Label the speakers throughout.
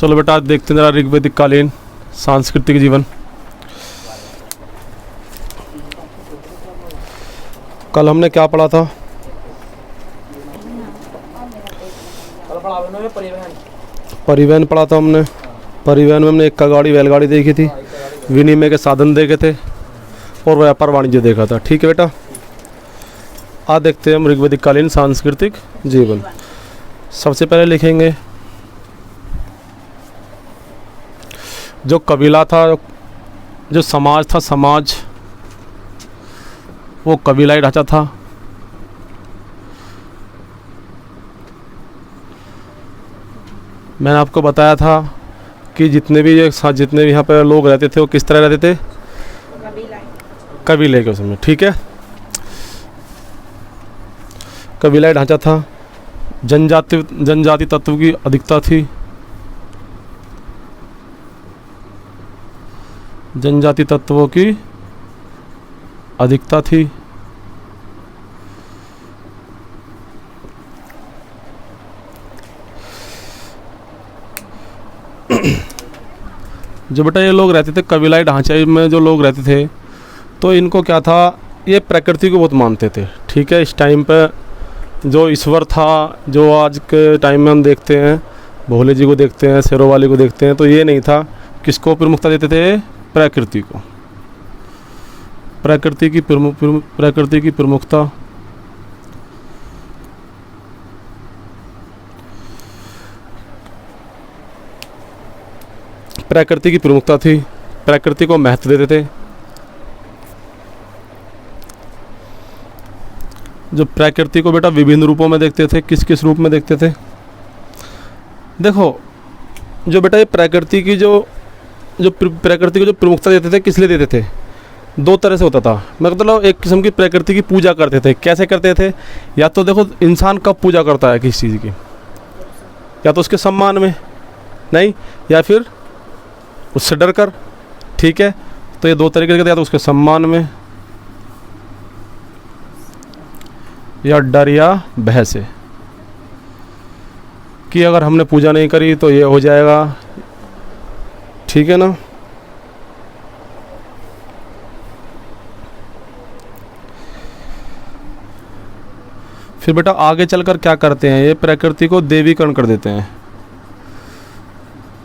Speaker 1: चलो बेटा आज देखते हैं जरा ऋग्वैदिक कालीन सांस्कृतिक जीवन। कल हमने क्या पढ़ा था? परिवहन पढ़ा था हमने। परिवहन में हमने एक गाड़ी बैलगाड़ी देखी थी, विनिमय के साधन देखे थे और व्यापार वाणिज्य देखा था। ठीक है बेटा, आज देखते हैं हम ऋग्वैदिक कालीन सांस्कृतिक जीवन। सबसे पहले लिखेंगे जो कबीला था, जो समाज था, समाज वो कबीलाई ढांचा था। मैंने आपको बताया था कि जितने भी यहाँ पर लोग रहते थे वो किस तरह रहते थे? कबीले के उसमें। ठीक है, कबीलाई ढांचा था। जनजाति तत्व की अधिकता थी। जनजाति तत्वों की अधिकता थी। जो बेटा ये लोग रहते थे कबीलाई ढांचे में, जो लोग रहते थे तो इनको क्या था, ये प्रकृति को बहुत मानते थे। ठीक है, इस टाइम पे जो ईश्वर था, जो आज के टाइम में हम देखते हैं भोले जी को देखते हैं, शेरों वाली को देखते हैं, तो ये नहीं था। किसको प्रमुखता देते थे? प्रकृति को। प्रकृति की प्रमुखता। प्रकृति की प्रमुखता थी, प्रकृति को महत्व देते थे। जो प्रकृति को बेटा विभिन्न रूपों में देखते थे। किस किस रूप में देखते थे? देखो, जो बेटा ये प्रकृति की जो प्रकृति को जो प्रमुखता देते थे, किस लिए देते थे? दो तरह से होता था। मतलब एक किस्म की प्रकृति की पूजा करते थे। कैसे करते थे? या तो देखो इंसान कब पूजा करता है किसी चीज़ की, या तो उसके सम्मान में, नहीं, या फिर उससे डर कर। ठीक है, तो ये दो तरीके के, या तो उसके सम्मान में या डर या भय से कि अगर हमने पूजा नहीं करी तो ये हो जाएगा। ठीक है ना। फिर बेटा आगे चलकर क्या करते हैं, ये प्रकृति को देवीकरण कर देते हैं।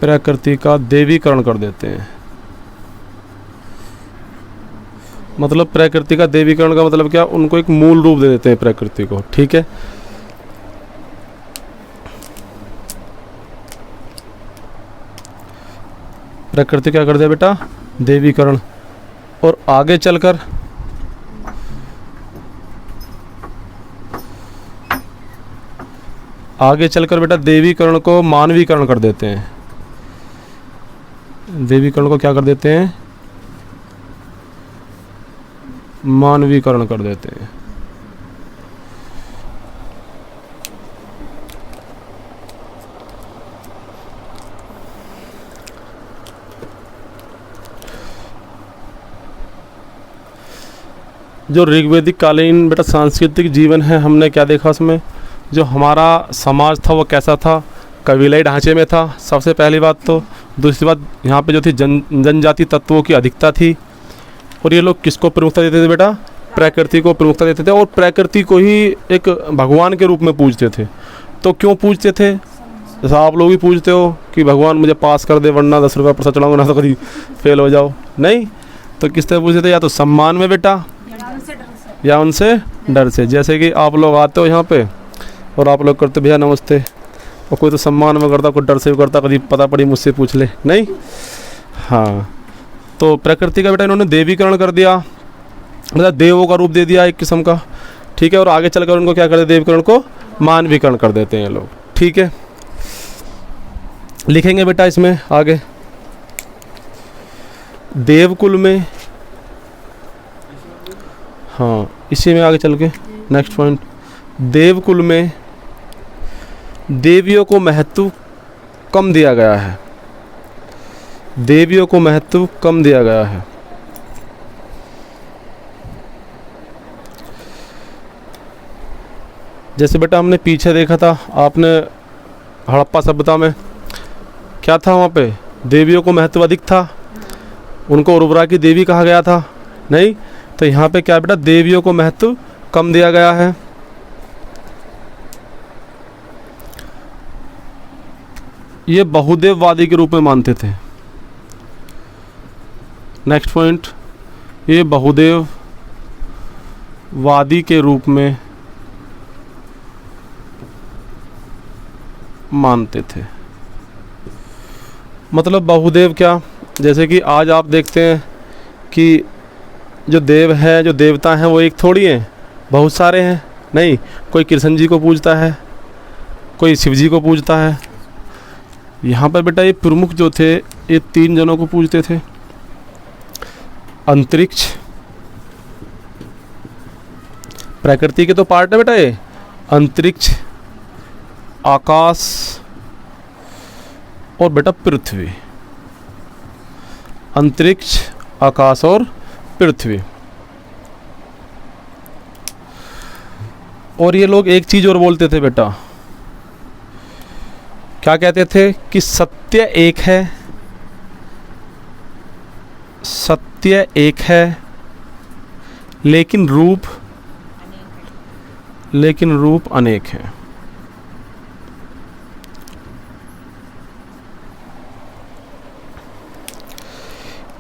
Speaker 1: प्रकृति का देवीकरण कर देते हैं। मतलब प्रकृति का देवीकरण का मतलब क्या? उनको एक मूल रूप दे देते हैं प्रकृति को। ठीक है, प्रकृति क्या कर दिया बेटा? देवीकरण। और आगे चलकर बेटा देवीकरण को मानवीकरण कर देते हैं। देवीकरण को क्या कर देते हैं? मानवीकरण कर देते हैं। जो ऋग्वैदिक कालीन बेटा सांस्कृतिक जीवन है, हमने क्या देखा उसमें? जो हमारा समाज था वो कैसा था? कबीलाई ढांचे में था, सबसे पहली बात तो। दूसरी बात, यहाँ पे जो थी जनजाति तत्वों की अधिकता थी। और ये लोग किसको प्रमुखता देते थे बेटा? प्रकृति को प्रमुखता देते थे, और प्रकृति को ही एक भगवान के रूप में पूजते थे। तो क्यों पूजते थे? जैसा आप लोग भी पूजते हो कि भगवान मुझे पास कर दे, वरना 10 रुपये पैसा चढ़ाऊंगा, ना तो कभी फेल हो जाओ। नहीं, तो किस तरह पूजते थे? या तो सम्मान में बेटा, या उनसे डर से। जैसे कि आप लोग आते हो यहाँ पे और आप लोग करते भैया नमस्ते, और कोई तो सम्मान में करता, कोई डर से भी करता, कभी पता पड़ी मुझसे पूछ ले। नहीं, हाँ, तो प्रकृति का बेटा इन्होंने देवीकरण कर दिया, मतलब देवों का रूप दे दिया एक किस्म का। ठीक है, और आगे चलकर उनको क्या कर देते? देवीकरण को मानवीकरण कर देते हैं लोग। ठीक है, लिखेंगे बेटा इसमें आगे देवकुल में। हाँ, इसी में आगे चल के नेक्स्ट पॉइंट, देवकुल में देवियों को महत्व कम दिया गया है। देवियों को महत्व कम दिया गया है। जैसे बेटा हमने पीछे देखा था, आपने हड़प्पा सभ्यता में क्या था वहाँ पे? देवियों को महत्व अधिक था, उनको उर्वरा की देवी कहा गया था। नहीं, तो यहाँ पे क्या बेटा, देवियों को महत्व कम दिया गया है। ये बहुदेववादी के रूप में मानते थे। नेक्स्ट पॉइंट, ये बहुदेववादी के रूप में मानते थे। मतलब बहुदेव क्या, जैसे कि आज आप देखते हैं कि जो देव है, जो देवता हैं, वो एक थोड़ी हैं, बहुत सारे हैं। नहीं, कोई कृष्ण जी को पूजता है, कोई शिव जी को पूजता है। यहाँ पर बेटा ये प्रमुख जो थे, ये 3 जनों को पूजते थे। अंतरिक्ष, प्रकृति के तो पार्ट है बेटा ये, अंतरिक्ष, आकाश और बेटा पृथ्वी। अंतरिक्ष, आकाश और पृथ्वी। और ये लोग एक चीज और बोलते थे बेटा, क्या कहते थे कि सत्य एक है, सत्य एक है, लेकिन रूप अनेक है।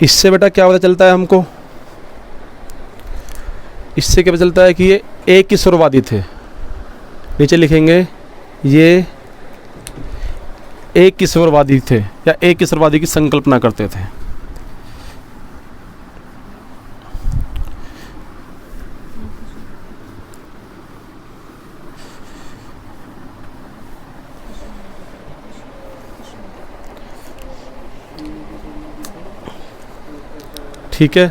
Speaker 1: इससे बेटा क्या पता चलता है हमको? इससे क्या पता चलता है कि ये एक ईश्वरवादी थे। नीचे लिखेंगे ये एक ईश्वरवादी थे या एक ईश्वरवादी की संकल्पना करते थे। ठीक है,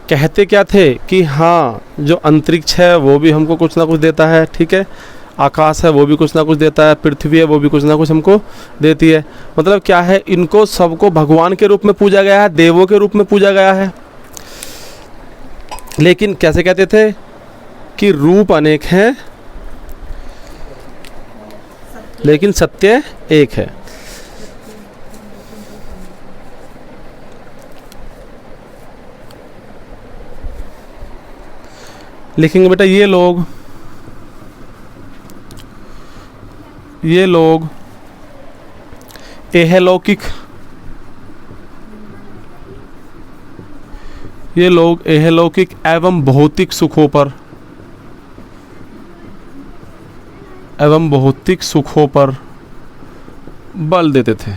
Speaker 1: कहते क्या थे कि हाँ, जो अंतरिक्ष है वो भी हमको कुछ ना कुछ देता है, ठीक है, आकाश है वो भी कुछ ना कुछ देता है, पृथ्वी है वो भी कुछ ना कुछ हमको देती है। मतलब क्या है, इनको सबको भगवान के रूप में पूजा गया है, देवों के रूप में पूजा गया है। लेकिन कैसे कहते थे कि रूप अनेक हैं लेकिन सत्य एक है। लिखेंगे बेटा ये लोग एहलौकिक, ये लोग एहलौकिक एवं भौतिक सुखों पर बल देते थे।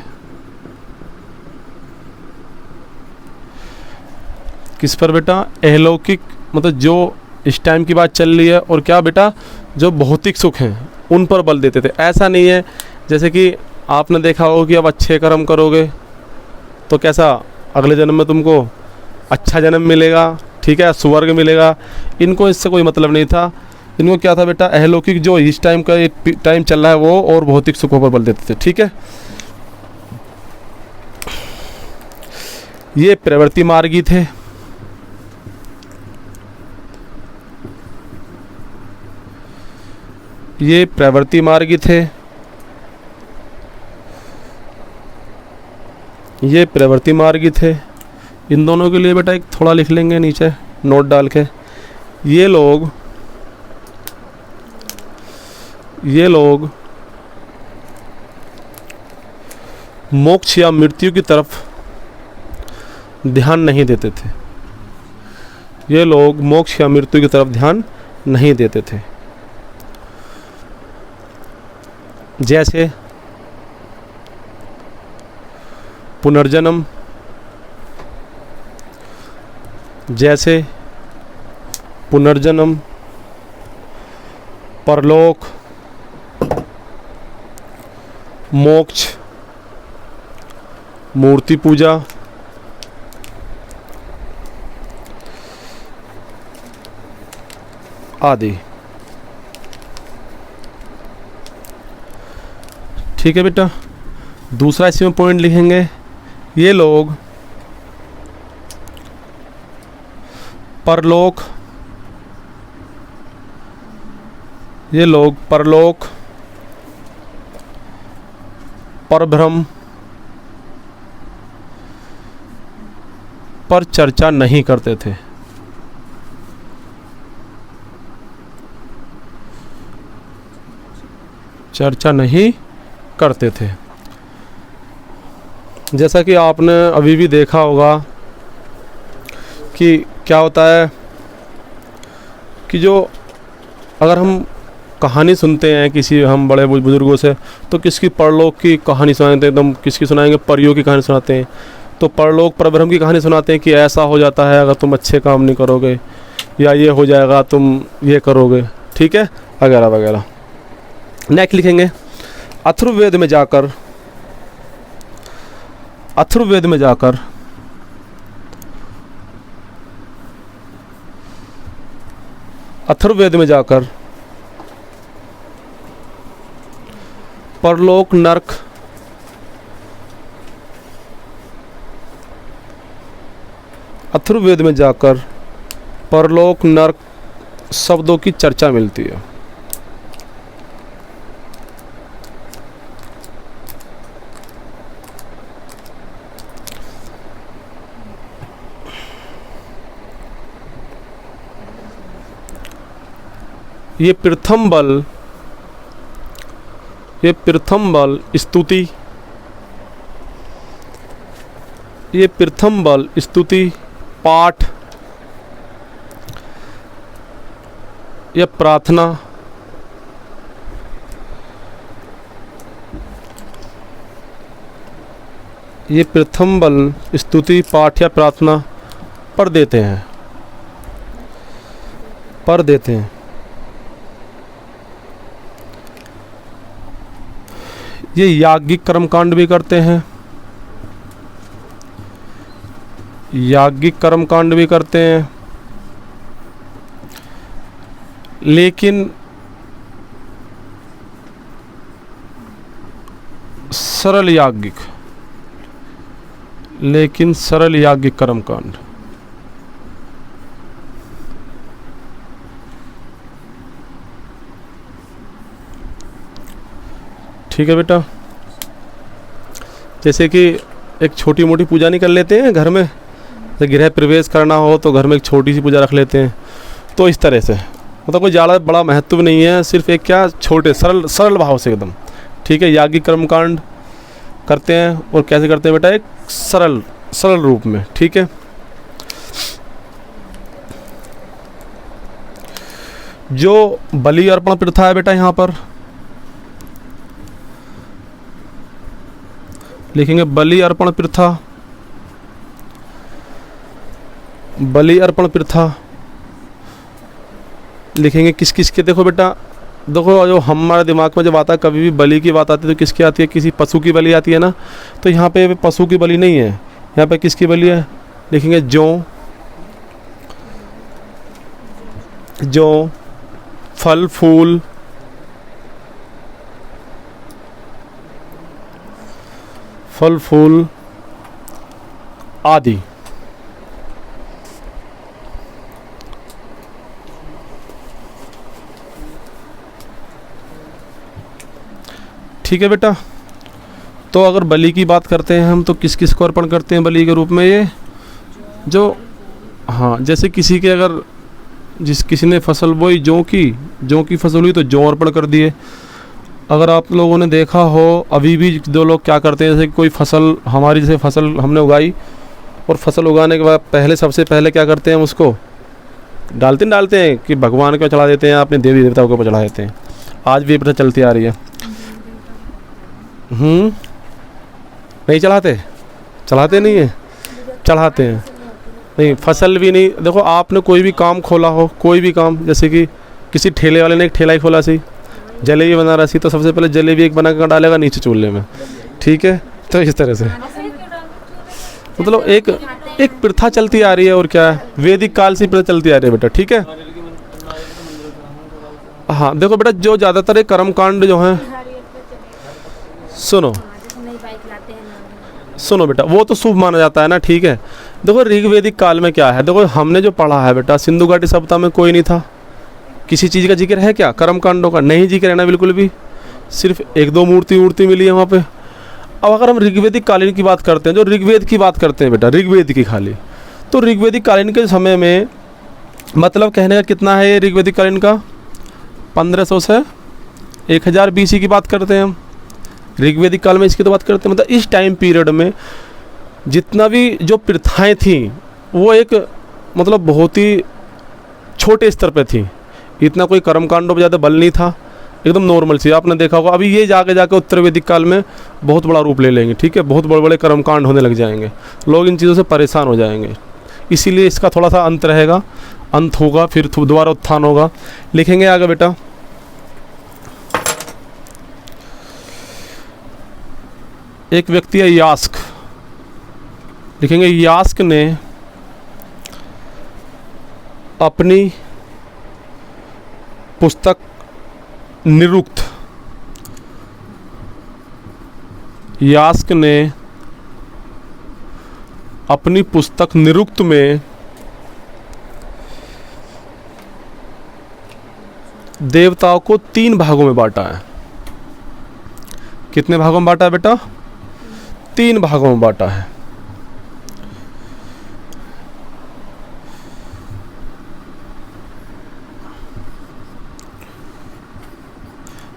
Speaker 1: किस पर बेटा? एहलौकिक, मतलब जो इस टाइम की बात चल रही है, और क्या बेटा, जो भौतिक सुख हैं उन पर बल देते थे। ऐसा नहीं है जैसे कि आपने देखा हो कि अब अच्छे कर्म करोगे तो कैसा अगले जन्म में तुमको अच्छा जन्म मिलेगा, ठीक है, स्वर्ग मिलेगा। इनको इससे कोई मतलब नहीं था। इनको क्या था बेटा, अहलौकिक जो इस टाइम का टाइम चल रहा है वो, और भौतिक सुखों पर बल देते थे। ठीक है, ये प्रवृत्ति मार्गी थे। ये प्रवृत्ति मार्गी थे, ये प्रवृत्ति मार्गी थे। इन दोनों के लिए बेटा एक थोड़ा लिख लेंगे नीचे नोट डाल के। ये लोग मोक्ष या मृत्यु की तरफ ध्यान नहीं देते थे। ये लोग मोक्ष या मृत्यु की तरफ ध्यान नहीं देते थे। जैसे पुनर्जन्म, परलोक, मोक्ष, मूर्ति पूजा, आदि। ठीक है बेटा, दूसरा इसमें पॉइंट लिखेंगे, ये लोग परलोक, परब्रह्म पर चर्चा नहीं करते थे। चर्चा नहीं करते थे। जैसा कि आपने अभी भी देखा होगा कि क्या होता है कि जो अगर हम कहानी सुनते हैं किसी हम बड़े बुजुर्गों से, तो किसकी परलोक की कहानी सुनाते हैं, एकदम किसकी सुनाएंगे, परियों की कहानी सुनाते हैं, तो परलोक परब्रह्म की कहानी सुनाते हैं कि ऐसा हो जाता है अगर तुम अच्छे काम नहीं करोगे, या ये हो जाएगा तुम ये करोगे, ठीक है, वगैरह वगैरह। नेक्स्ट लिखेंगे अथर्ववेद में जाकर, अथर्ववेद में जाकर अथर्ववेद में जाकर परलोक नरक अथर्ववेद में जाकर परलोक नरक शब्दों की चर्चा मिलती है। ये प्रथम बल स्तुति, ये प्रथम बल स्तुति पाठ या प्रार्थना, ये प्रथम बल स्तुति पाठ या प्रार्थना पर देते हैं, पर देते हैं। ये याज्ञिक कर्मकांड भी करते हैं, याज्ञिक कर्मकांड भी करते हैं, लेकिन सरल याज्ञिक, लेकिन सरल याज्ञिक कर्मकांड। ठीक है बेटा, जैसे कि एक छोटी मोटी पूजा नहीं कर लेते हैं घर में, जैसे गृह प्रवेश करना हो तो घर में एक छोटी सी पूजा रख लेते हैं, तो इस तरह से मतलब कोई ज़्यादा बड़ा महत्व नहीं है, सिर्फ एक क्या छोटे सरल सरल भाव से एकदम, ठीक है, याज्ञिक कर्मकांड करते हैं। और कैसे करते हैं बेटा, एक सरल सरल रूप में, ठीक है। जो बलि अर्पण प्रथा है बेटा, यहाँ पर लिखेंगे बलि अर्पण प्रथा, बलि अर्पण प्रथा लिखेंगे किस किस के। देखो बेटा, देखो जो हमारे दिमाग में जब आता है, कभी भी बलि की बात आती है तो किसकी आती है, किसी पशु की बलि आती है ना, तो यहाँ पे पशु की बलि नहीं है, यहाँ पे किसकी बलि है, लिखेंगे जौ, जौ, फल फूल, फल फूल आदि। ठीक है बेटा, तो अगर बलि की बात करते हैं हम, तो किस किस को अर्पण करते हैं बलि के रूप में, ये जो, हाँ, जैसे किसी के अगर किसी ने फसल बोई जौ की फसल हुई तो जौ अर्पण कर दिए। अगर आप लोगों ने देखा हो, अभी भी दो लोग क्या करते हैं, जैसे कोई फसल हमारी, जैसे फसल हमने उगाई और फसल उगाने के बाद पहले सबसे पहले क्या करते हैं, हम उसको डालते हैं कि भगवान को चढ़ा देते हैं, अपने देवी देवताओं को चढ़ा देते हैं। आज भी प्रथा चलती आ रही है। नहीं चढ़ाते नहीं है, चढ़ाते हैं। नहीं, फसल भी नहीं। देखो, आपने कोई भी काम खोला हो, कोई भी काम, जैसे कि किसी ठेले वाले ने एक ठेला ही खोला सी, जलेबी बना रहा सी, तो सबसे पहले जलेबी एक बना कर डालेगा नीचे चूल्हे में, ठीक है। तो इस तरह से मतलब एक प्रथा चलती आ रही है, और क्या है, वैदिक काल से प्रथा चलती आ रही है बेटा, ठीक है। हाँ, देखो बेटा, जो ज़्यादातर कर्मकांड जो हैं, सुनो बेटा, वो तो शुभ माना जाता है ना, ठीक है। देखो, ऋग्वेदिक काल में क्या है, देखो हमने जो पढ़ा है बेटा, सिंधु घाटी सभ्यता में कोई नहीं था, किसी चीज़ का जिक्र है क्या, कर्मकांडों का नहीं जिक्र है ना, बिल्कुल भी, सिर्फ एक दो मूर्ति मिली है वहाँ पे। अब अगर हम ऋग्वेदिक कालीन की बात करते हैं, जो ऋग्वेद की बात करते हैं बेटा, ऋग्वेद की खाली, तो ऋग्वेदिक कालीन के समय में, मतलब कहने का कितना है ये ऋग्वेदिक कालीन का, 1500 से 1000 BC की बात करते हैं हम। ऋग्वेदिक काल में इसकी तो बात करते हैं। मतलब इस टाइम पीरियड में जितना भी जो प्रथाएं थी वो एक मतलब बहुत ही छोटे स्तर पे थी। इतना कोई कर्मकांडों पर ज़्यादा बल नहीं था, एकदम नॉर्मल सी। आपने देखा होगा अभी ये जाके उत्तर वैदिक काल में बहुत बड़ा रूप ले लेंगे, ठीक है। बहुत बड़े बड़े कर्मकांड होने लग जाएंगे, लोग इन चीज़ों से परेशान हो जाएंगे। इसीलिए इसका थोड़ा सा अंत रहेगा, अंत होगा फिर दोबारा उत्थान होगा। लिखेंगे आगे बेटा, एक व्यक्ति है यास्क, लिखेंगे यास्क ने अपनी पुस्तक निरुक्त, यास्क ने अपनी पुस्तक निरुक्त में देवताओं को 3 भागों में बांटा है। कितने भागों में बांटा है बेटा? 3 भागों में बांटा है।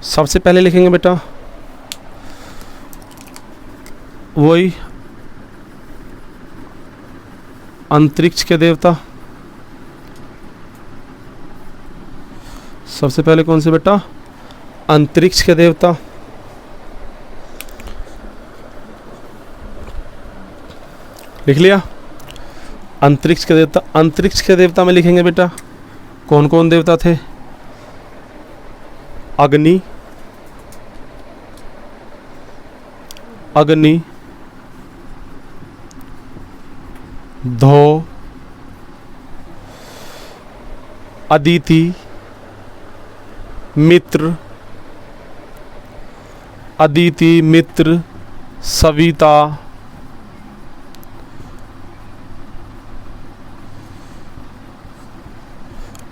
Speaker 1: सबसे पहले लिखेंगे बेटा वही अंतरिक्ष के देवता। सबसे पहले कौन से बेटा? अंतरिक्ष के देवता। लिख लिया? अंतरिक्ष के देवता। अंतरिक्ष के देवता में लिखेंगे बेटा कौन कौन देवता थे? अग्नि, अग्नि, धौ, अदिति, मित्र, अदिति, मित्र, सविता,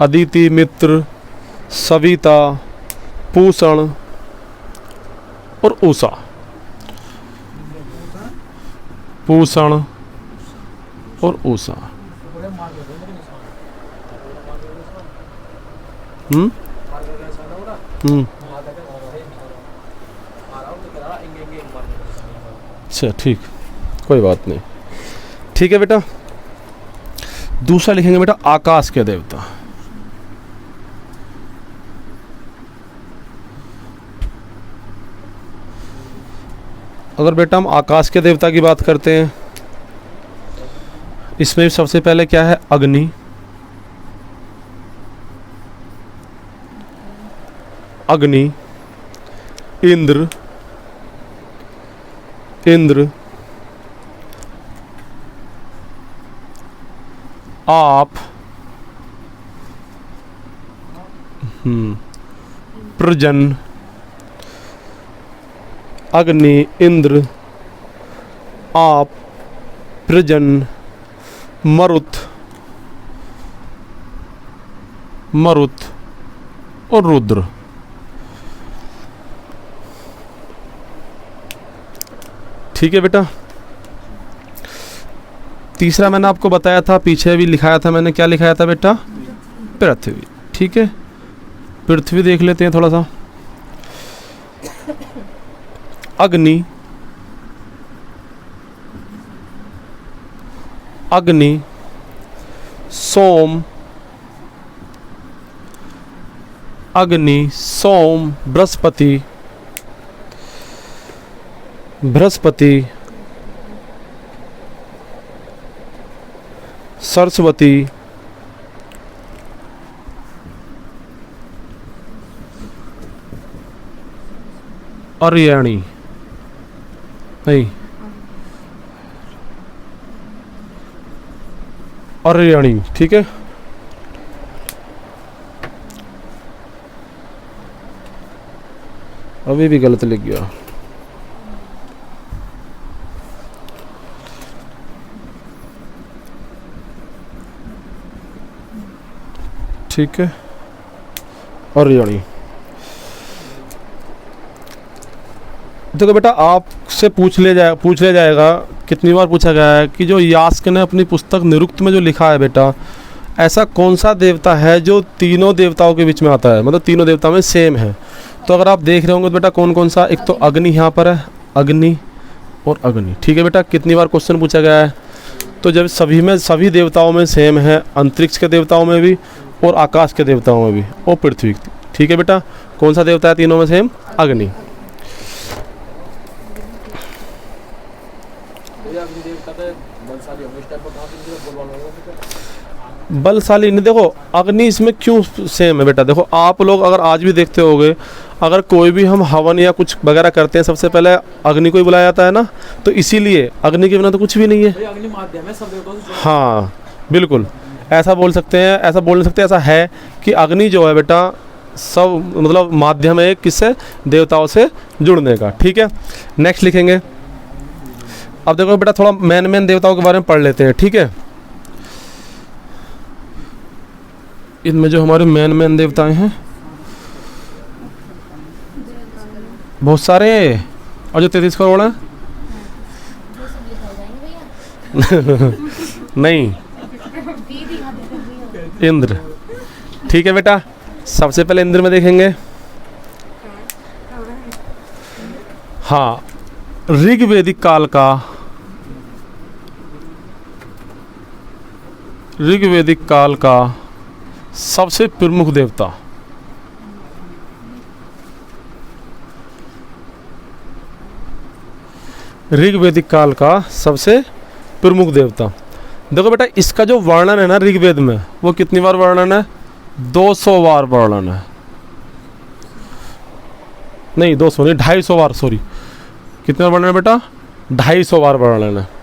Speaker 1: अदिति, मित्र, सविता, पूषण और उषा। पूषण और उषा। अच्छा ठीक, कोई बात नहीं, ठीक है बेटा। दूसरा लिखेंगे बेटा आकाश के देवता। अगर बेटा हम आकाश के देवता की बात करते हैं, इसमें भी सबसे पहले क्या है? अग्नि, अग्नि, इंद्र, इंद्र, आप, प्रजन, अग्नि, इंद्र, आप, प्रजन, मरुत, मरुत और रुद्र। ठीक है बेटा। तीसरा मैंने आपको बताया था, पीछे भी लिखाया था मैंने, क्या लिखाया था बेटा? पृथ्वी। ठीक है, पृथ्वी देख लेते हैं थोड़ा सा। अग्नि, अग्नि, सोम, अग्नि, सोम, बृहस्पति, बृहस्पति, सरस्वती, अर्यणी, नहीं, अर्यणी। ठीक है, अभी भी गलत लिख गया। ठीक है, अर्यणी। देखो बेटा, आप आपसे पूछ लिया जाएगा, कितनी बार पूछा गया है कि जो यास्क ने अपनी पुस्तक निरुक्त में जो लिखा है बेटा, ऐसा कौन सा देवता है जो तीनों देवताओं के बीच में आता है, मतलब तीनों देवताओं में सेम है। तो अगर आप देख रहे होंगे तो बेटा कौन कौन सा, एक तो अग्नि यहाँ पर है, अग्नि और अग्नि। ठीक है बेटा, कितनी बार क्वेश्चन पूछा गया है। तो जब सभी देवताओं में सेम है, अंतरिक्ष के देवताओं में भी और आकाश के देवताओं में भी और पृथ्वी। ठीक है बेटा, कौन सा देवता है तीनों में सेम? अग्नि। बलशाली नहीं, देखो अग्नि इसमें क्यों सेम है बेटा, देखो आप लोग अगर आज भी देखते होगे, अगर कोई भी हम हवन या कुछ वगैरह करते हैं सबसे पहले अग्नि को ही बुलाया जाता है ना, तो इसीलिए अग्नि के बिना तो कुछ भी नहीं है।
Speaker 2: अग्नि माध्यम है सब देवताओं से।
Speaker 1: हाँ बिल्कुल, ऐसा बोल सकते हैं, ऐसा बोल नहीं सकते, ऐसा है कि अग्नि जो है बेटा सब मतलब माध्यम है किससे, देवताओं से जुड़ने का। ठीक है, नेक्स्ट लिखेंगे। अब देखो बेटा थोड़ा मेन देवताओं के बारे में पढ़ लेते हैं। ठीक है, इनमें जो हमारे मेन देवताएं हैं बहुत सारे हैं, और जो 33 करोड़ हैं नहीं, इंद्र। ठीक है बेटा, सबसे पहले इंद्र में देखेंगे। हाँ, ऋग्वेदिक काल का, ऋग्वेदिक काल का सबसे प्रमुख देवता, ऋग्वेदिक काल का सबसे प्रमुख देवता। देखो बेटा इसका जो वर्णन है ना ऋग्वेद में, वो कितनी बार वर्णन है? 200 बार वर्णन है, नहीं 200 नहीं, 250 बार, सॉरी, कितने बार वर्णन है बेटा? 250 बार वर्णन है।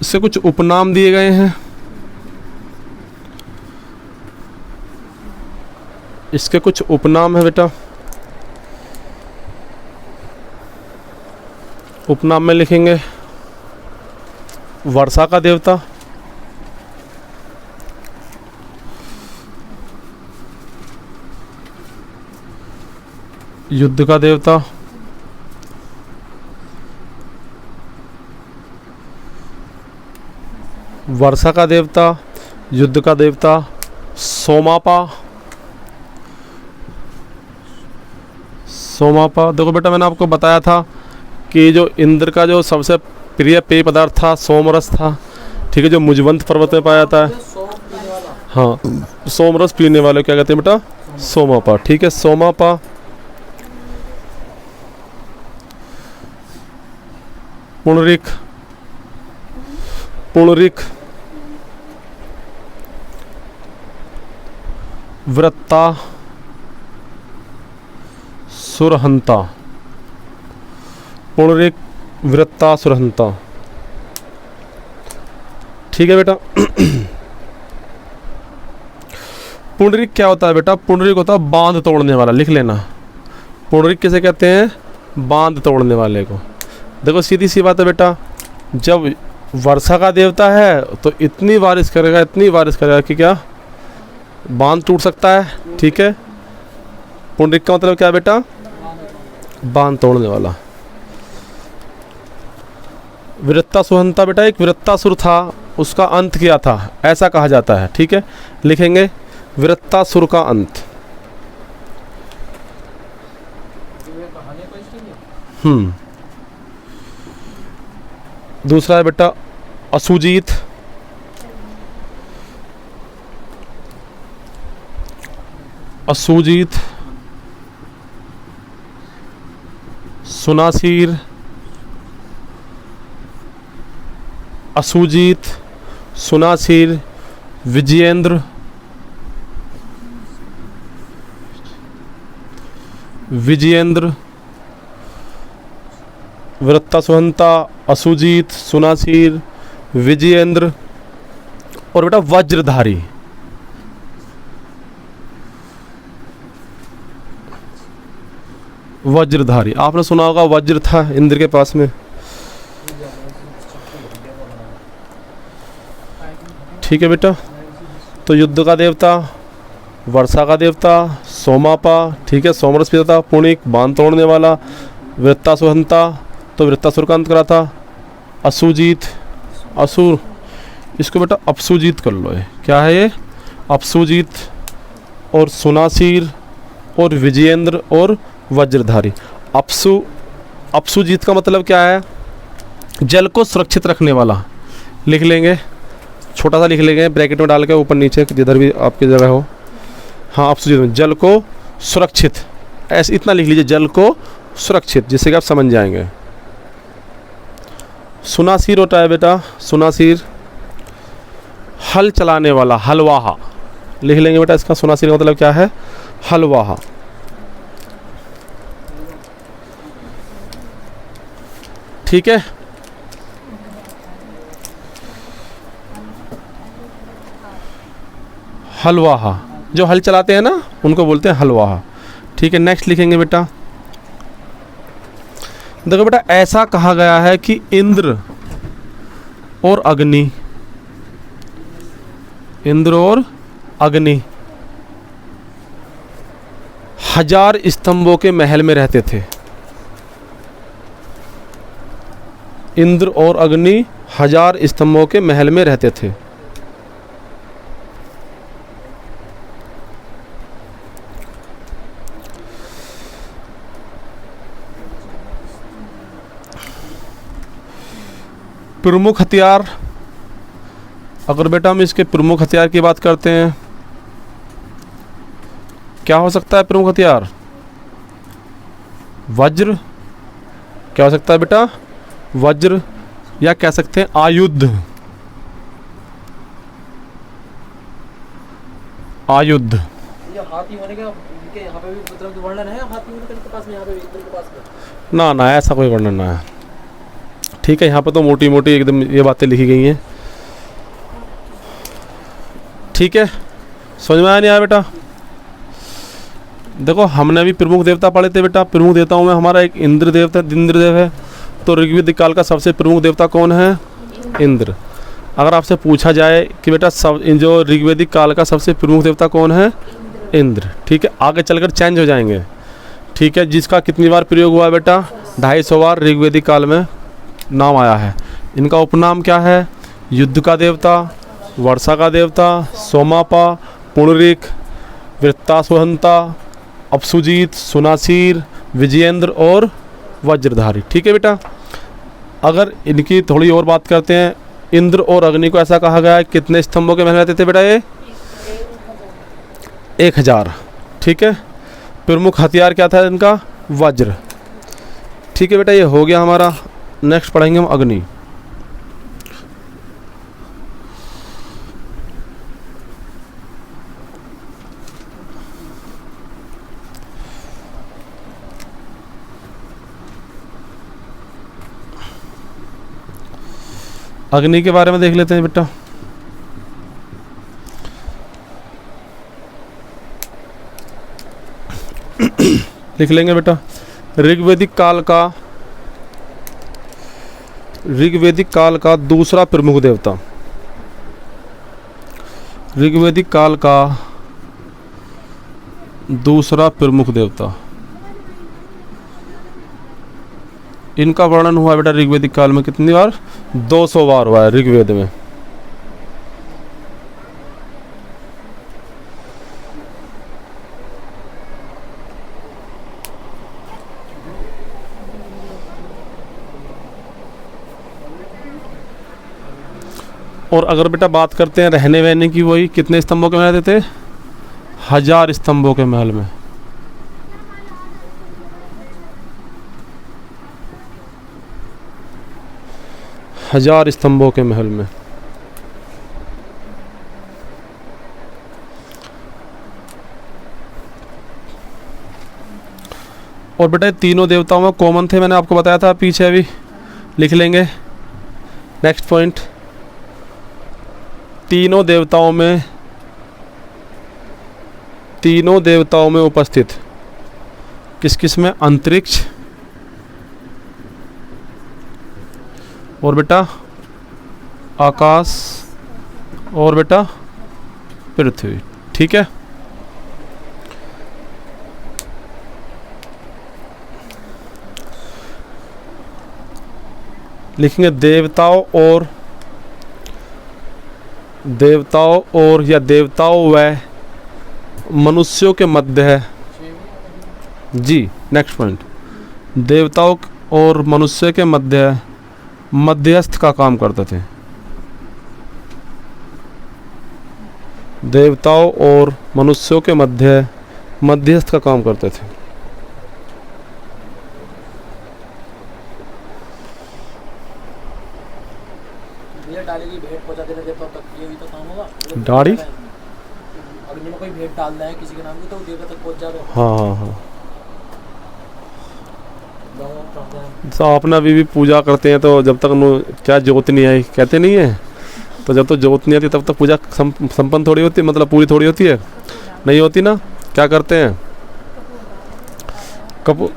Speaker 1: इससे कुछ उपनाम दिए गए हैं, इसके कुछ उपनाम है बेटा। उपनाम में लिखेंगे वर्षा का देवता, युद्ध का देवता, वर्षा का देवता, युद्ध का देवता, सोमापा। सोमापा देखो बेटा मैंने आपको बताया था कि जो इंद्र का जो सबसे प्रिय पेय पदार्थ था सोमरस था। ठीक है, जो मुजवंत पर्वत में पाया जाता है। हाँ, सोमरस पीने वाले क्या कहते हैं बेटा? सोमापा। ठीक है, सोमापा। पुनरिक, पुनरिक, वृत्ता, सुरहंता। पुनरिक, वृत्ता, सुरहंता। ठीक है बेटा। पुनरिक क्या होता है बेटा? पुनरिक होता है बांध तोड़ने वाला, लिख लेना। पुनरिक किसे कहते हैं? बांध तोड़ने वाले को। देखो सीधी सी बात है बेटा, जब वर्षा का देवता है तो इतनी बारिश करेगा, इतनी बारिश करेगा कि क्या बांध टूट सकता है। ठीक है, पुनरिक का मतलब क्या है बेटा? बांध तोड़ने वाला। वृत्ता सुहंता बेटा एक वृत्तासुर था, उसका अंत क्या था ऐसा कहा जाता है। ठीक है, लिखेंगे वृत्तासुर का अंत। दूसरा है बेटा असुजीत। असुजीत, सुनासीर, असुजीत, सुनासीर, विजयेंद्र, विजयेंद्र, वृत्ता सुहंता, असुजीत, सुनासीर, विजयेंद्र और बेटा वज्रधारी। वज्रधारी आपने सुना होगा, वज्र था इंद्र के पास में। ठीक है बेटा, तो युद्ध का देवता वर्षा का देवता सोमापा, ठीक है, सोमरस पिता था। पुणिक बांध तोड़ने वाला। वृत्तासुहंता, तो वृत्तासुर का अंत करा था। असुजीत, असुर, इसको बेटा अपसुजीत कर लो। ये क्या है? ये अपसुजीत। और सुनासीर और विजयेंद्र और वज्रधारी। अपसुजीत का मतलब क्या है? जल को सुरक्षित रखने वाला। लिख लेंगे, छोटा सा लिख लेंगे ब्रैकेट में डाल के, ऊपर नीचे जिधर भी आपकी जगह हो। हाँ, अपसुजीत में जल को सुरक्षित, ऐसे इतना लिख लीजिए, जल को सुरक्षित, जिससे कि आप समझ जाएंगे। सुनासीर होता है बेटा, सुनासीर हल चलाने वाला, हलवाहा। लिख लेंगे बेटा इसका सुनासीर का मतलब क्या है? हलवाहा। ठीक है, हलवाहा, जो हल चलाते हैं ना उनको बोलते हैं हलवाहा। ठीक है, नेक्स्ट लिखेंगे बेटा। देखो बेटा, ऐसा कहा गया है कि इंद्र और अग्नि, इंद्र और अग्नि 1000 स्तंभों के महल में रहते थे। इंद्र और अग्नि 1000 स्तंभों के महल में रहते थे। प्रमुख हथियार, अगर बेटा हम इसके प्रमुख हथियार की बात करते हैं, क्या हो सकता है प्रमुख हथियार? वज्र। क्या हो सकता है बेटा? वज्र, या कह सकते हैं आयुध। आयुध।
Speaker 2: ये हाथी होने का इनके यहाँ पे भी मतलब वर्णन है, हाथी होने के पास में, यहाँ पे इंद्र के पास में?
Speaker 1: ना ना, ऐसा कोई वर्णन ना है। ठीक है, यहाँ पे तो मोटी मोटी एकदम ये बातें लिखी गई हैं। ठीक है, समझ में आया नहीं आया बेटा? देखो, हमने भी प्रमुख देवता पढ़े थे बेटा। प्रमुख देवताओं में हमारा एक इंद्रदेव है। तो ऋग्वेदिक काल का सबसे प्रमुख देवता कौन है? इंद्र। अगर आपसे पूछा जाए कि बेटा सब जो ऋग्वेदिक काल का सबसे प्रमुख देवता कौन है? इंद्र। ठीक है, आगे चलकर चेंज हो जाएंगे। ठीक है, जिसका कितनी बार प्रयोग हुआ है बेटा? 250 बार ऋग्वेदिक काल में नाम आया है। इनका उपनाम क्या है? युद्ध का देवता, वर्षा का देवता, सोमापा, पुणरिक, वृत्तासुहंता, अपसुजीत, सुनासीर, विजयेंद्र और वज्रधारी। ठीक है बेटा, अगर इनकी थोड़ी और बात करते हैं, इंद्र और अग्नि को ऐसा कहा गया है कितने स्तंभों के महल रहते थे बेटा? ये 1000। ठीक है, प्रमुख हथियार क्या था इनका? वज्र। ठीक है बेटा, ये हो गया हमारा। नेक्स्ट पढ़ेंगे हम अग्नि। अग्नि के बारे में देख लेते हैं बेटा। लिख लेंगे बेटा, ऋग्वेदिक काल का दूसरा प्रमुख देवता, ऋग्वेदिक काल का दूसरा प्रमुख देवता, इनका वर्णन हुआ बेटा ऋग्वेदिक काल में कितनी बार? 200 बार हुआ है ऋग्वेद में। और अगर बेटा बात करते हैं रहने वहने की, वही कितने स्तंभों के महल रहते थे? 1000 स्तंभों के महल में। हजार स्तंभों के महल में। और बेटा तीनों देवताओं में कॉमन थे, मैंने आपको बताया था पीछे, अभी लिख लेंगे। नेक्स्ट पॉइंट, तीनों देवताओं में उपस्थित किस किस में? अंतरिक्ष और बेटा आकाश और बेटा पृथ्वी। ठीक है, लिखेंगे देवताओं या देवताओं व मनुष्यों के मध्य है। जी, नेक्स्ट पॉइंट, देवताओं और मनुष्य के मध्य मध्यस्थ का काम करते थे। देवताओं और मनुष्यों के मध्य मध्यस्थ का काम करते थे।
Speaker 2: भैया डाली की भेंट पहुंचा देने देवताओं तक, ये भी तो काम होगा।
Speaker 1: डाली
Speaker 2: अग्नि में कोई भेंट डालना है किसी के नाम की तो देवता तक पहुंच जाए।
Speaker 1: हाँ। तो अपना भी पूजा करते हैं, तो जब तक क्या ज्योत नहीं आई, कहते नहीं है, तो जब तक ज्योत नहीं आती तब तक पूजा संपन्न थोड़ी होती, मतलब पूरी थोड़ी होती है, नहीं होती ना। क्या करते हैं, कपूर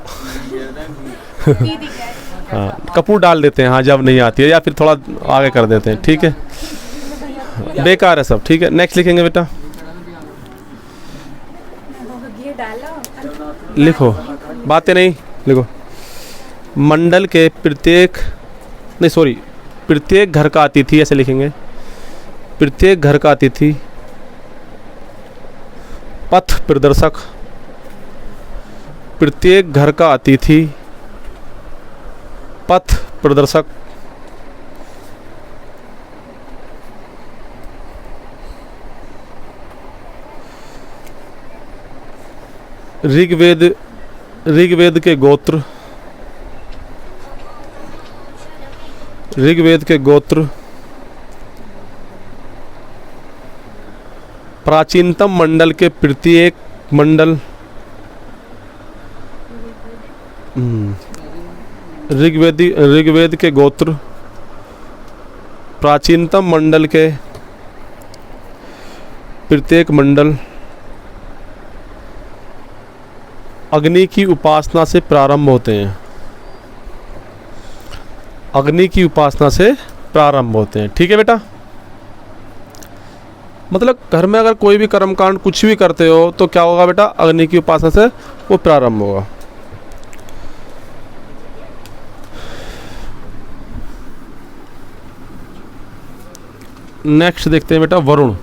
Speaker 1: हाँ, कपूर डाल देते हैं, हाँ, जब नहीं आती है, या फिर थोड़ा आगे कर देते हैं। ठीक है, बेकार है सब। ठीक है, नेक्स्ट लिखेंगे बेटा, लिखो, बातें नहीं लिखो। मंडल के प्रत्येक घर का अतिथि, ऐसे लिखेंगे, प्रत्येक घर का अतिथि पथ प्रदर्शक, प्रत्येक घर का अतिथि पथ प्रदर्शक, ऋग्वेद के गोत्र प्राचीनतम मंडल के प्रत्येक मंडल ऋग्वेद के गोत्र प्राचीनतम मंडल के प्रत्येक मंडल अग्नि की उपासना से प्रारंभ होते हैं। अग्नि की उपासना से प्रारंभ होते हैं। ठीक है बेटा, मतलब घर में अगर कोई भी कर्मकांड कुछ भी करते हो तो क्या होगा बेटा, अग्नि की उपासना से वो प्रारंभ होगा। नेक्स्ट देखते हैं बेटा, वरुण।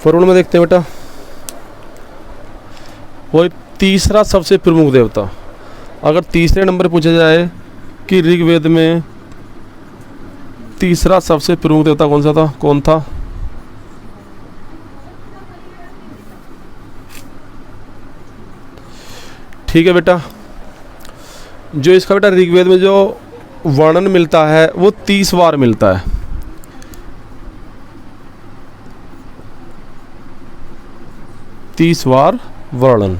Speaker 1: वरुण में देखते हैं बेटा, वही तीसरा सबसे प्रमुख देवता। अगर तीसरे नंबर पूछा जाए कि ऋग्वेद में तीसरा सबसे प्रमुख देवता कौन था, ठीक है बेटा, जो इसका बेटा ऋग्वेद में जो वर्णन मिलता है वो 30 बार मिलता है। बार वर्णन।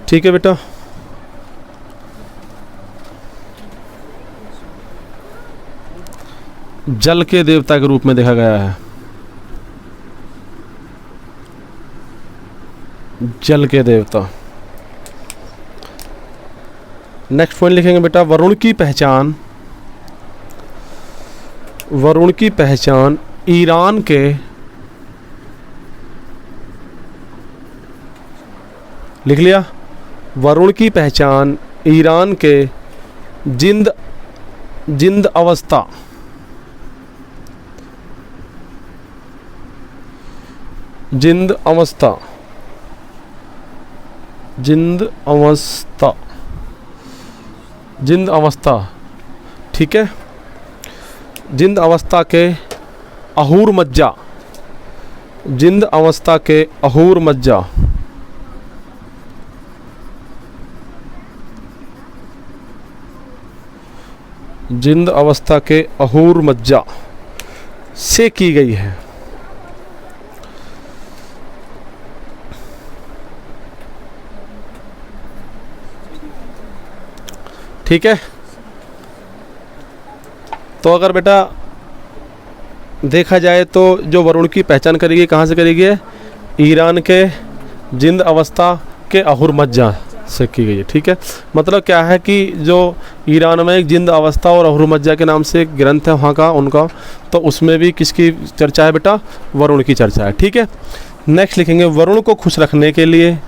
Speaker 1: ठीक है बेटा, जल के देवता के रूप में देखा गया है। जल के देवता। नेक्स्ट पॉइंट लिखेंगे बेटा, वरुण की पहचान ईरान के लिख लिया। वरुण की पहचान ईरान के जिंद अवस्था ठीक है, जिंद अवस्था के अहूर मज्जा, जिंद अवस्था के अहूर मज्जा, जिंद अवस्था के अहूर मज्जा से की गई है। ठीक है, तो अगर बेटा देखा जाए तो जो वरुण की पहचान करेगी कहाँ से करेगी, ईरान के जिंद अवस्था के अहुरमज्जा से की गई है। ठीक है, मतलब क्या है कि जो ईरान में एक जिंद अवस्था और अहुरमज्जा के नाम से एक ग्रंथ है वहाँ का उनका, तो उसमें भी किसकी चर्चा है बेटा? वरुण की चर्चा है। ठीक है, नेक्स्ट लिखेंगे वरुण को खुश रखने के लिए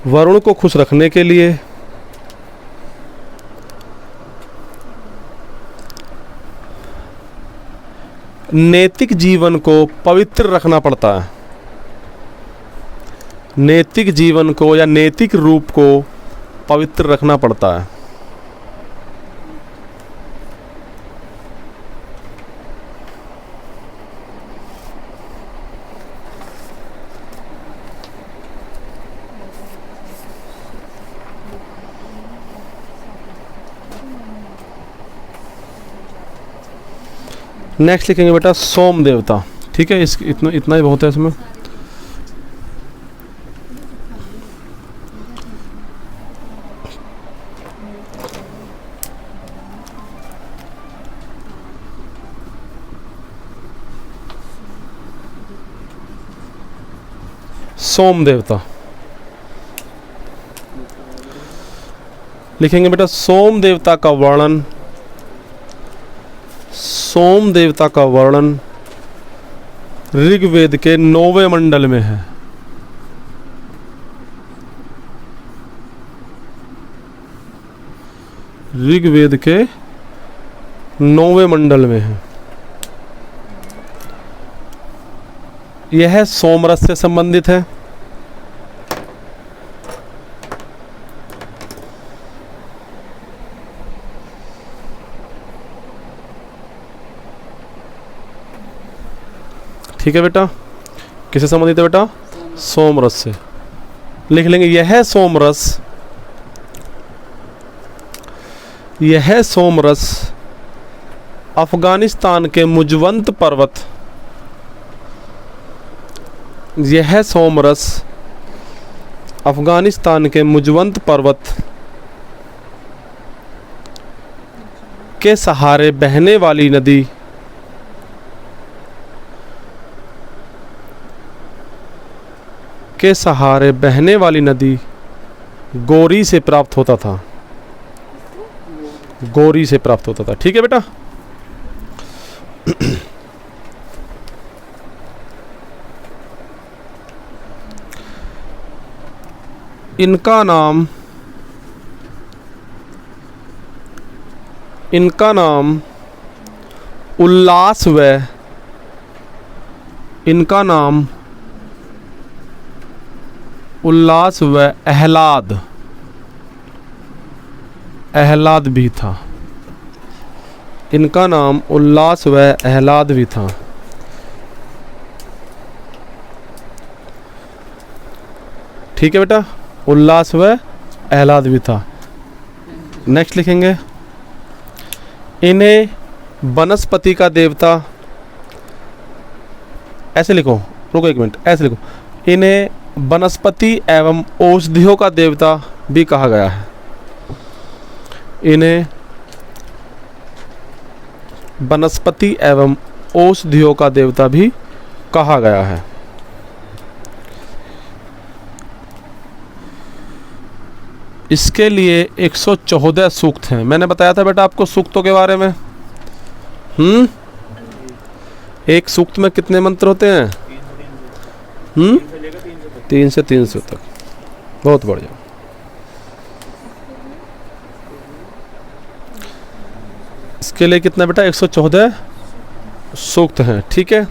Speaker 1: वरुण को खुश रखने के लिए नैतिक जीवन को पवित्र रखना पड़ता है। नैतिक जीवन को या नैतिक रूप को पवित्र रखना पड़ता है। नेक्स्ट लिखेंगे बेटा सोम देवता। ठीक है, इस इतना ही बहुत है इसमें। सोम देवता लिखेंगे बेटा। सोम देवता का वर्णन, सोम देवता का वर्णन ऋग्वेद के 9वें मंडल में है। ऋग्वेद के 9वें मंडल में है। यह सोमरस से संबंधित है। ठीक है बेटा, किससे संबंधित है बेटा? सोमरस से। लिख लेंगे यह सोमरस, यह सोमरस अफगानिस्तान के मुजवंत पर्वत, यह सोमरस अफगानिस्तान के मुजवंत पर्वत के सहारे बहने वाली नदी के सहारे बहने वाली नदी गोरी से प्राप्त होता था। गोरी से प्राप्त होता था। ठीक है बेटा, इनका नाम उल्लास व इनका नाम उल्लास व आह्लाद भी था। इनका नाम उल्लास व आह्लाद भी था। ठीक है बेटा, उल्लास व आह्लाद भी था। नेक्स्ट लिखेंगे इन्हें वनस्पति का देवता, ऐसे लिखो, रुको एक मिनट, ऐसे लिखो, इन्हें वनस्पति एवं औषधियों का देवता भी कहा गया है। इन्हें वनस्पति एवं औषधियों का देवता भी कहा गया है। इसके लिए 114 सूक्त हैं। मैंने बताया था बेटा आपको सूक्तों के बारे में। एक सूक्त में कितने मंत्र होते हैं? 3 से 300 तक। बहुत बढ़िया। इसके लिए कितना बेटा? 114 सूक्त हैं। ठीक है,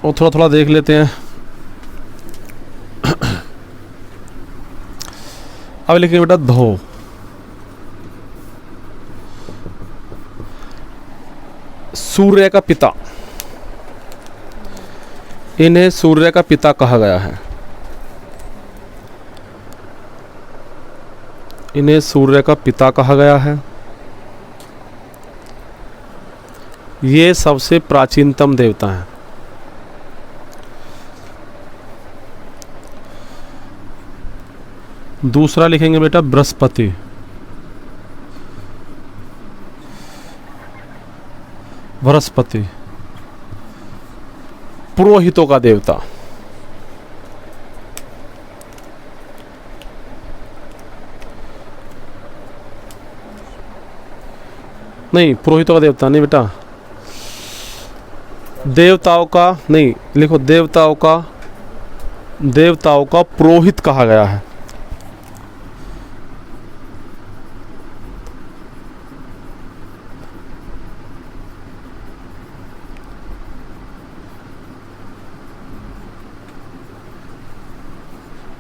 Speaker 1: और थोड़ा थोड़ा देख लेते हैं। अब लिखेंगे बेटा धो। सूर्य का पिता, इन्हें सूर्य का पिता कहा गया है। इन्हें सूर्य का पिता कहा गया है। ये सबसे प्राचीनतम देवता हैं। दूसरा लिखेंगे बेटा बृहस्पति। बृहस्पति। पुरोहितों का देवता, नहीं पुरोहितों का देवता नहीं बेटा, देवताओं का नहीं, लिखो देवताओं का पुरोहित कहा गया है।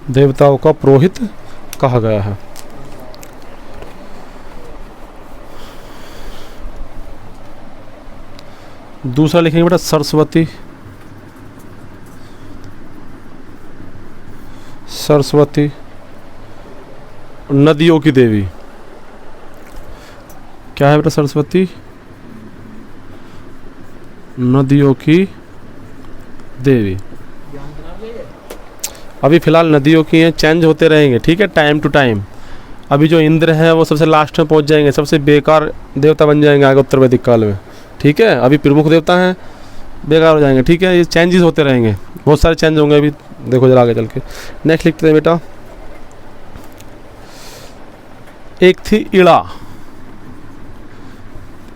Speaker 1: देवताओं का पुरोहित कहा गया है। दूसरा लिखेंगे बेटा सरस्वती। सरस्वती नदियों की देवी। क्या है बेटा सरस्वती? नदियों की देवी। अभी फिलहाल नदियों की हैं, चेंज होते रहेंगे, ठीक है, टाइम टू टाइम। अभी जो इंद्र हैं वो सबसे लास्ट में पहुंच जाएंगे, सबसे बेकार देवता बन जाएंगे आगे उत्तर वैदिक काल में, ठीक है। अभी प्रमुख देवता हैं, बेकार हो जाएंगे, ठीक है। ये चेंजेस होते रहेंगे, बहुत सारे चेंज होंगे अभी, देखो जरा आगे चल के। नेक्स्ट लिखते हैं बेटा, एक थी इड़ा।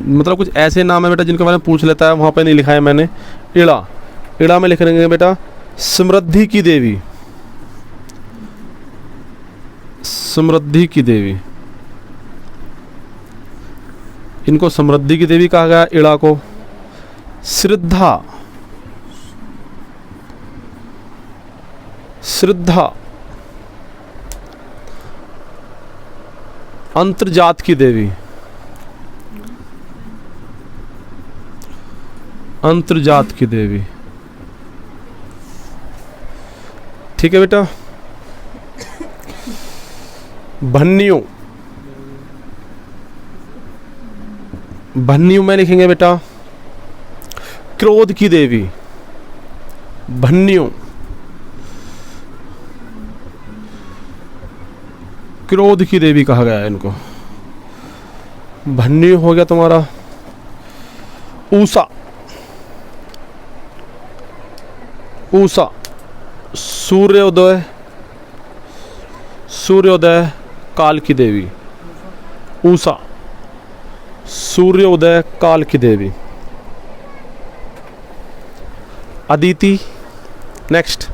Speaker 1: मतलब कुछ ऐसे नाम है बेटा जिनके बारे में पूछ लेता है, वहाँ पे नहीं लिखा है मैंने। इड़ा, इड़ा में लिख देंगे बेटा समृद्धि की देवी। समृद्धि की देवी, इनको समृद्धि की देवी कहा गया, इड़ा को। श्रद्धा, श्रद्धा अंतर्जात की देवी। अंतर्जात की देवी, ठीक है बेटा। भन्नियों, भन्नियों में लिखेंगे बेटा क्रोध की देवी। भन्नियों, क्रोध की देवी कहा गया है इनको। भन्नियों हो गया तुम्हारा। ऊषा, ऊषा सूर्योदय, सूर्योदय काल की देवी। ऊषा सूर्योदय काल की देवी। अदिति, नेक्स्ट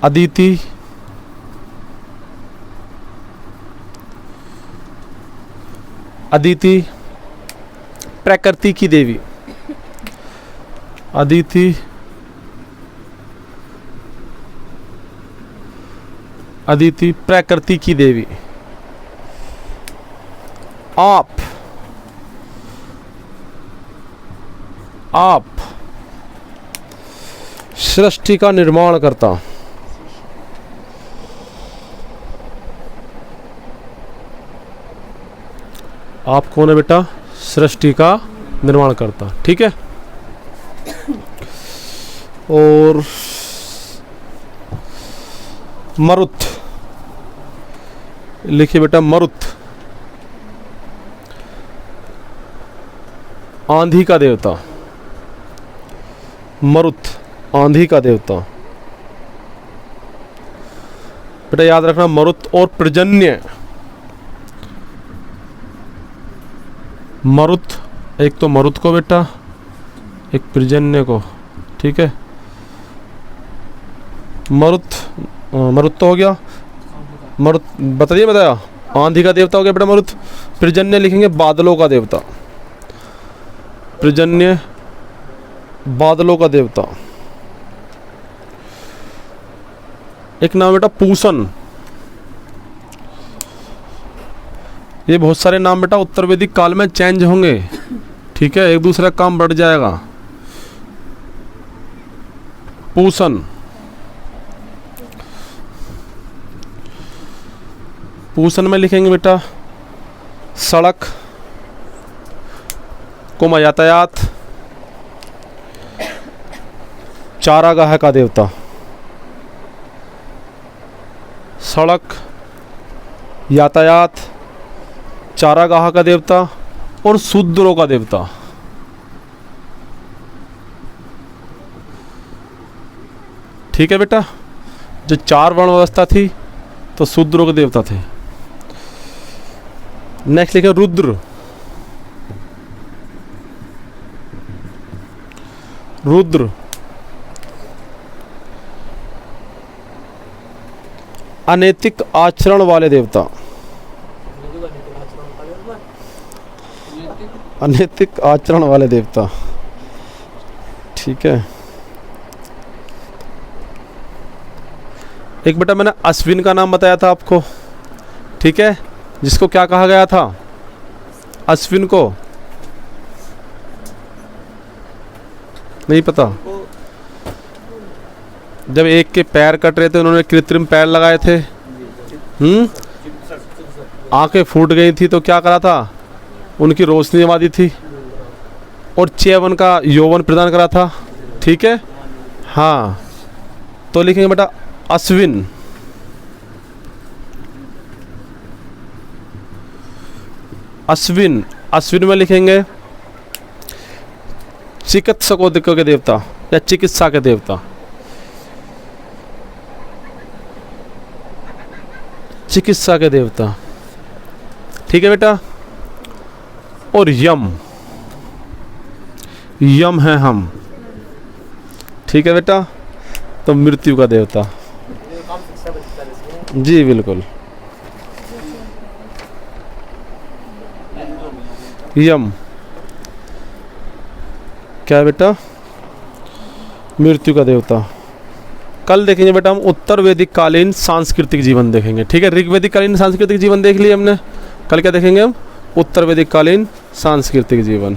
Speaker 1: अदिति, अदिति प्रकृति की देवी। अदिति अदिति प्रकृति की देवी। आप, आप सृष्टि का निर्माण करता। आप कौन है बेटा? सृष्टि का निर्माण करता, ठीक है। और मरुत लिखिए बेटा, मरुत आंधी का देवता। मरुत आंधी का देवता। बेटा याद रखना, मरुत और पर्जन्य। मरुत, एक तो मरुत को बेटा, एक पर्जन्य को, ठीक है। मरुत, मरुत तो हो गया। मरुत बताया, आंधी का देवता हो गया बेटा मरुत। पर्जन्य लिखेंगे बादलों का देवता। पर्जन्य बादलों का देवता। एक नाम बेटा पूसन। ये बहुत सारे नाम बेटा उत्तर वैदिक काल में चेंज होंगे, ठीक है, एक दूसरे का काम बढ़ जाएगा। पूसन, पूसन में लिखेंगे बेटा सड़क, कोमा यातायात, चारागाह का देवता। सड़क, यातायात, चारागाह का देवता और शूद्रों का देवता। ठीक है बेटा। जो 4 वर्ण व्यवस्था थी तो शूद्रों के देवता थे। नेक्स्ट लिखे रुद्र। रुद्र अनैतिक आचरण वाले देवता। अनैतिक आचरण वाले देवता, ठीक है। एक बेटा मैंने अश्विन का नाम बताया था आपको, ठीक है, जिसको क्या कहा गया था? अश्विन को नहीं पता। जब एक के पैर कट रहे थे उन्होंने कृत्रिम पैर लगाए थे, आंखें फूट गई थी तो क्या करा था? उनकी रोशनी जमा दी थी और चैवन का यौवन प्रदान करा था, ठीक है। हाँ, तो लिखेंगे बेटा अश्विन। अश्विन, अश्विन में लिखेंगे चिकित्सकों के देवता या चिकित्सा के देवता, चिकित्सा के देवता, ठीक है बेटा। और यम, यम है हम, ठीक है बेटा, तो मृत्यु का देवता। जी बिल्कुल, यम क्या है बेटा? मृत्यु का देवता। कल देखेंगे बेटा हम उत्तर वैदिक कालीन सांस्कृतिक जीवन देखेंगे, ठीक है। ऋग्वैदिक कालीन सांस्कृतिक जीवन देख लिया हमने, कल क्या देखेंगे हम? उत्तर वैदिक कालीन सांस्कृतिक जीवन।